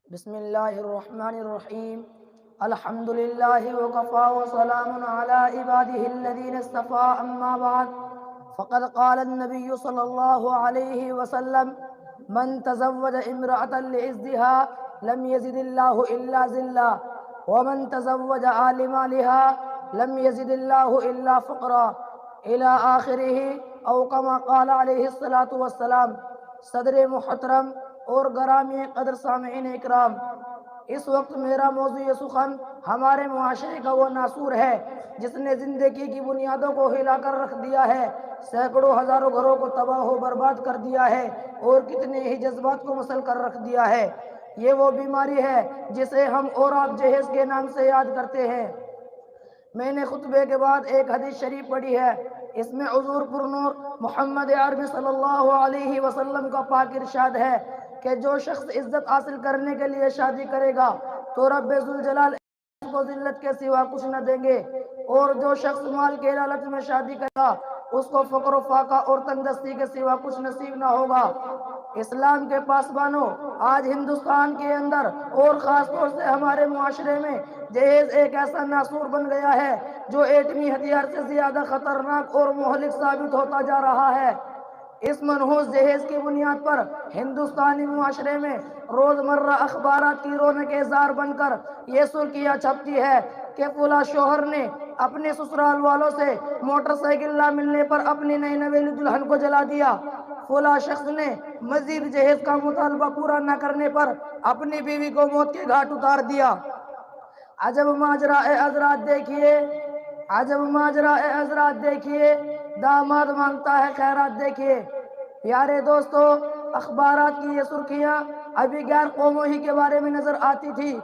بسم الله الرحمن الرحيم. الحمد لله وكفى وسلام على عباده الذين اصطفى. أما بعد، فقد قال النبي صلى الله عليه وسلم: من تزوج امرأة لعزها لم يزد الله إلا ذلا، ومن تزوج عالما لها لم يزد الله إلا فقرا، إلى آخره، او كما قال علیہ الصلاۃ والسلام. صدر محترم اور گرامی قدر سامعین اکرام، اس وقت میرا موضوع سخن ہمارے معاشرے کا وہ ناسور ہے جس نے زندگی کی بنیادوں کو ہلا کر رکھ دیا ہے، سینکڑوں ہزاروں گھروں کو تباہ و برباد کر دیا ہے اور کتنے ہی جذبات کو مسل کر رکھ دیا ہے. یہ وہ بیماری ہے جسے ہم اور آپ جہیز کے نام سے یاد کرتے ہیں. میں نے خطبے کے بعد ایک حدیث شریف پڑھی ہے. اس میں حضور پرنور محمد عربی صلی اللہ علیہ وسلم کا پاک ارشاد ہے کہ جو شخص عزت حاصل کرنے کے لیے شادی کرے گا تو رب ذوالجلال اس کو ذلت کے سوا کچھ نہ دیں گے، اور جو شخص مال کے لالچ میں شادی کرے گا اس کو فقر و فاقہ اور تنگ دستی کے سوا کچھ نصیب نہ ہوگا. اسلام کے پاسبانوں، آج ہندوستان کے اندر اور خاص طور سے ہمارے معاشرے میں جہیز ایک ایسا ناسور بن گیا ہے جو ایٹمی ہتھیار سے زیادہ خطرناک اور مہلک ثابت ہوتا جا رہا ہے. اس منحوس جہیز کی بنیاد پر ہندوستانی معاشرے میں روزمرہ اخبارات کی رونق زار بن کر یہ سرخیاں چھپتی ہے کہ فلاں شوہر نے اپنے سسرال والوں سے موٹر سائیکل نہ ملنے پر اپنی نئی نویلی دلہن کو جلا دیا، فلاں شخص نے مزید جہیز کا مطالبہ پورا نہ کرنے پر اپنی بیوی کو موت کے گھاٹ اتار دیا. عجب ماجرا اے حضرات دیکھیے، عجب ماجرا اے حضرات دیکھیے، داماد مانگتا ہے خیرات دیکھیے. پیارے دوستو، اخبارات کی یہ سرخیاں ابھی غیر قوموں ہی کے بارے میں نظر آتی تھی،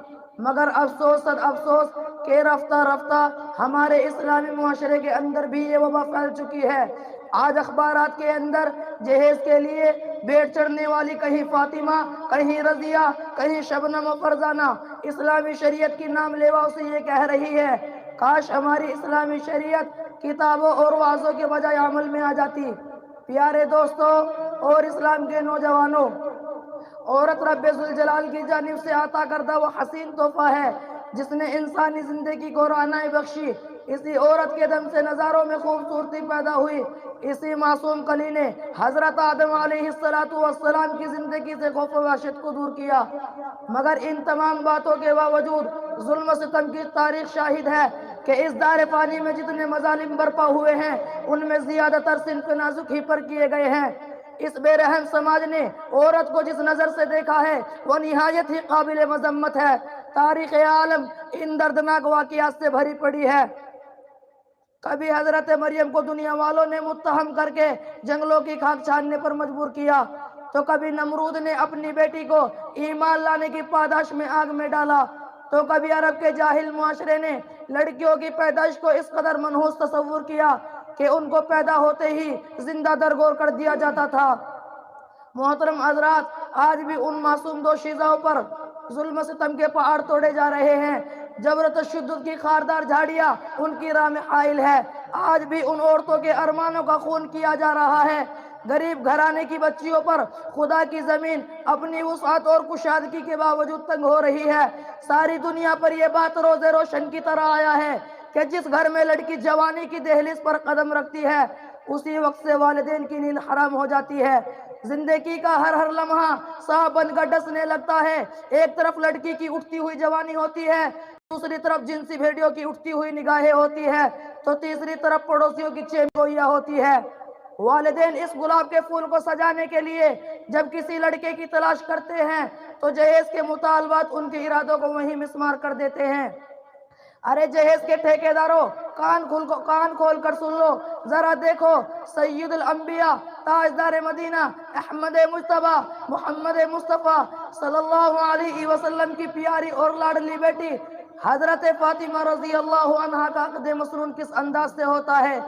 مگر افسوس صد افسوس کہ رفتہ رفتہ ہمارے اسلامی معاشرے کے اندر بھی یہ وبا پھیل چکی ہے. آج اخبارات کے اندر جہیز کے لیے بیٹھ چڑھنے والی کہیں فاطمہ، کہیں رضیہ، کہیں شبنم و فرزانہ اسلامی شریعت کی نام لیواؤں سے یہ کہہ رہی ہے: کاش ہماری اسلامی شریعت کتابوں اور وعظوں کے بجائے عمل میں آ جاتی. پیارے دوستو اور اسلام کے نوجوانوں، عورت رب ذوالجلال کی جانب سے عطا کردہ وہ حسین تحفہ ہے جس نے انسانی زندگی کو رعنائی بخشی. اسی عورت کے دم سے نظاروں میں خوبصورتی پیدا ہوئی. اسی معصوم کلی نے حضرت آدم علیہ السلام کی زندگی سے خوف و وحشت کو دور کیا. مگر ان تمام باتوں کے باوجود ظلم و ستم کی تاریخ شاہد ہے کہ اس دار فانی میں جتنے مظالم برپا ہوئے ہیں ان میں زیادہ تر صنف نازک ہی پر کیے گئے ہیں. اس بے رحم سماج نے عورت کو جس نظر سے دیکھا ہے وہ نہایت ہی قابل مذمت ہے. تاریخ عالم ان دردناک واقعات سے بھری پڑی ہے. کبھی حضرت مریم کو دنیا والوں نے متہم کر کے جنگلوں کی خاک چھاننے پر مجبور کیا، تو کبھی نمرود نے اپنی بیٹی کو ایمان لانے کی پاداش میں آگ میں ڈالا، تو کبھی عرب کے جاہل معاشرے نے لڑکیوں کی پیدائش کو اس قدر منحوس تصور کیا کہ ان کو پیدا ہوتے ہی زندہ درگور کر دیا جاتا تھا. محترم حضرات، آج بھی ان معصوم دوشیزاؤں پر ظلم و ستم کے پہاڑ توڑے جا رہے ہیں. جبر تشدد کی خاردار جھاڑیاں ان کی راہ میں حائل ہے. آج بھی ان عورتوں کے ارمانوں کا خون کیا جا رہا ہے. غریب گھرانے کی بچیوں پر خدا کی زمین اپنی وسعت اور کشادگی کے باوجود تنگ ہو رہی ہے. ساری دنیا پر یہ بات روز روشن کی طرح آیا ہے کہ جس گھر میں لڑکی جوانی کی دہلیز پر قدم رکھتی ہے اسی وقت سے والدین کی نیند حرام ہو جاتی ہے. زندگی کا ہر لمحہ سانپ بن کر ڈسنے لگتا ہے. ایک طرف لڑکی کی اٹھتی ہوئی جوانی ہوتی ہے، دوسری طرف جنسی بھیڑیوں کی اٹھتی ہوئی نگاہیں ہوتی ہے، تو تیسری طرف پڑوسیوں کی چیم گوئیاں ہوتی ہے. والدین اس گلاب کے پھول کو سجانے کے لیے جب کسی لڑکے کی تلاش کرتے ہیں تو جہیز کے مطالبات ان کے ارادوں کو وہیں مسمار کر دیتے ہیں. ارے جہیز کے ٹھیکیداروں، کان کھول کر سن لو، ذرا دیکھو، سید الانبیاء تاجدار مدینہ احمد مجتبیٰ محمد مصطفیٰ صلی اللہ علیہ وسلم کی پیاری اور لاڈلی بیٹی حضرت فاطمہ رضی اللہ عنہا کا عقد مسنون کس انداز سے ہوتا ہے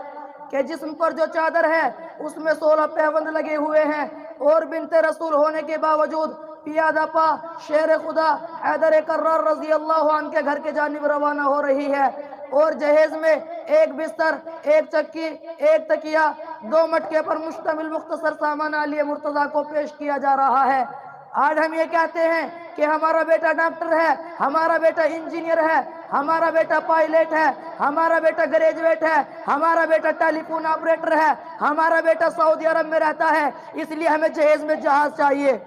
کہ جسم پر جو چادر ہے اس میں 16 پیوند لگے ہوئے ہیں، اور بنت رسول ہونے کے باوجود پیادہ پا شیر خدا حیدر کرار رضی اللہ عنہ کے گھر کے جانب روانہ ہو رہی ہے. اور جہیز میں ایک بستر، ایک چکی، ایک تکیہ، 2 مٹکے پر مشتمل مختصر سامان علی مرتضیٰ کو پیش کیا جا رہا ہے. آج ہم یہ کہتے ہیں کہ ہمارا بیٹا ڈاکٹر ہے، ہمارا بیٹا انجینئر ہے، ہمارا بیٹا پائلٹ ہے، ہمارا بیٹا گریجویٹ ہے، ہمارا بیٹا ٹیلی فون آپریٹر ہے، ہمارا بیٹا سعودی عرب میں رہتا ہے، اس لیے ہمیں جہیز میں جہاز چاہیے۔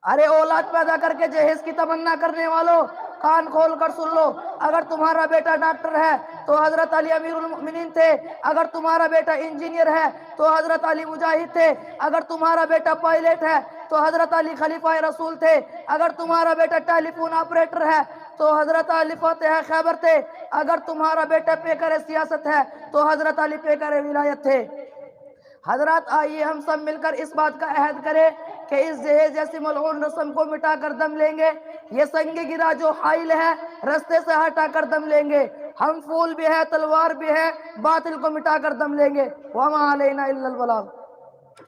ارے اولاد پیدا کر کے جہیز کی تمنا کرنے والوں، کان کھول کر سن لو، اگر تمہارا بیٹا ڈاکٹر ہے تو حضرت علی امیر المؤمنین تھے، اگر تمہارا بیٹا انجینئر ہے تو حضرت علی مجاہد تھے، اگر تمہارا بیٹا پائلٹ ہے تو حضرت علی خلیفہ رسول تھے، اگر تمہارا بیٹا ٹیلی فون آپریٹر ہے تو حضرت علی فاتح خیبر تھے، اگر تمہارا بیٹا پیکر سیاست ہے تو حضرت علی پیکر ولایت تھے۔ حضرات آئیے ہم سب مل کر اس بات کا عہد کریں کہ اس جہیز جیسی ملعون رسم کو مٹا کر دم لیں گے، یہ سنگ گرا جو حائل ہے رستے سے ہٹا کر دم لیں گے، ہم پھول بھی ہے تلوار بھی ہے باطل کو مٹا کر دم لیں گے۔ وما علینا الا البلاغ۔